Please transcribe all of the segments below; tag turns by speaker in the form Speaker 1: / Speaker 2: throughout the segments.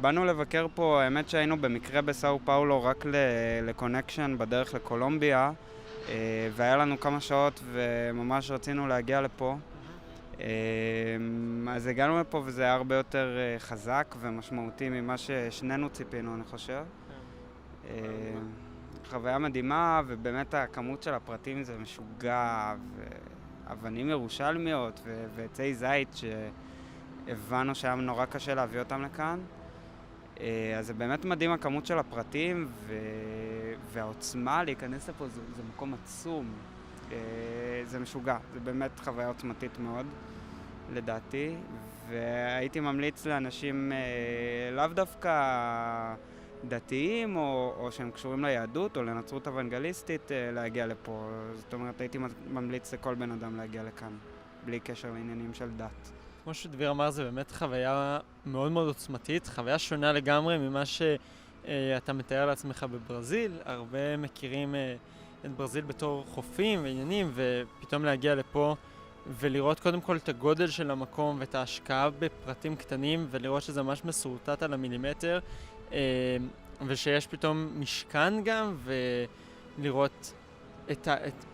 Speaker 1: באנו לבקר פה, האמת שהיינו במקרה בסאו פאולו רק לקונקשן בדרך לקולומביה, והיה לנו כמה שעות וממש רצינו להגיע לפה. אז הגענו לפה וזה היה הרבה יותר חזק ומשמעותי ממה ששנינו ציפינו, אני חושב. חוויה מדהימה, ובאמת הכמות של הפרטים זה משוגע, ואבנים ירושלמיות ועצי זית שהבנו שהיה נורא קשה להביא אותם לכאן. אז זה באמת מדהים הכמות של הפרטים, והעוצמה להיכנס לפה, זה מקום עצום. זה משוגע, זה באמת חוויה עוצמתית מאוד, לדעתי, והייתי ממליץ לאנשים לאו דווקא דתיים או שהם קשורים ליהדות או לנצרות אוונגליסטית להגיע לפה. זאת אומרת, הייתי ממליץ לכל בן אדם להגיע לכאן, בלי קשר לעניינים של דת.
Speaker 2: כמו שדביר אמר, זה באמת חוויה מאוד מאוד עוצמתית, חוויה שונה לגמרי ממה שאתה מתאר לעצמך בברזיל. הרבה מכירים את ברזיל בתור חופים ועניינים, ופתאום להגיע לפה ולראות קודם כל את הגודל של המקום ואת ההשקעה בפרטים קטנים, ולראות שזה ממש מסורטט על המילימטר, ושיש פתאום משכן גם, ולראות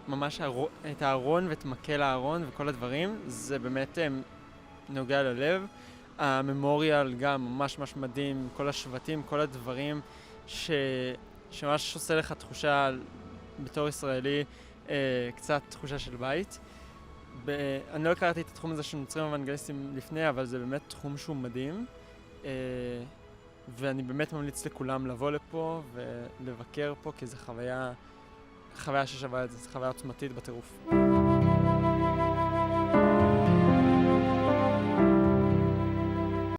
Speaker 2: ממש את הארון ואת מקל הארון וכל הדברים, זה באמת נוגע ללב. הממוריאל גם ממש ממש מדהים, כל השבטים, כל הדברים שממש עושה לך תחושה בתור ישראלי, קצת תחושה של בית. אני לא הכרתי את התחום הזה של נוצרים אוונגליסטים לפני, אבל זה באמת תחום שהוא מדהים. ואני באמת ממליץ לכולם לבוא לפה ולבקר פה, כי זו חוויה ששווה את זה, זו חוויה עוצמתית בטירוף.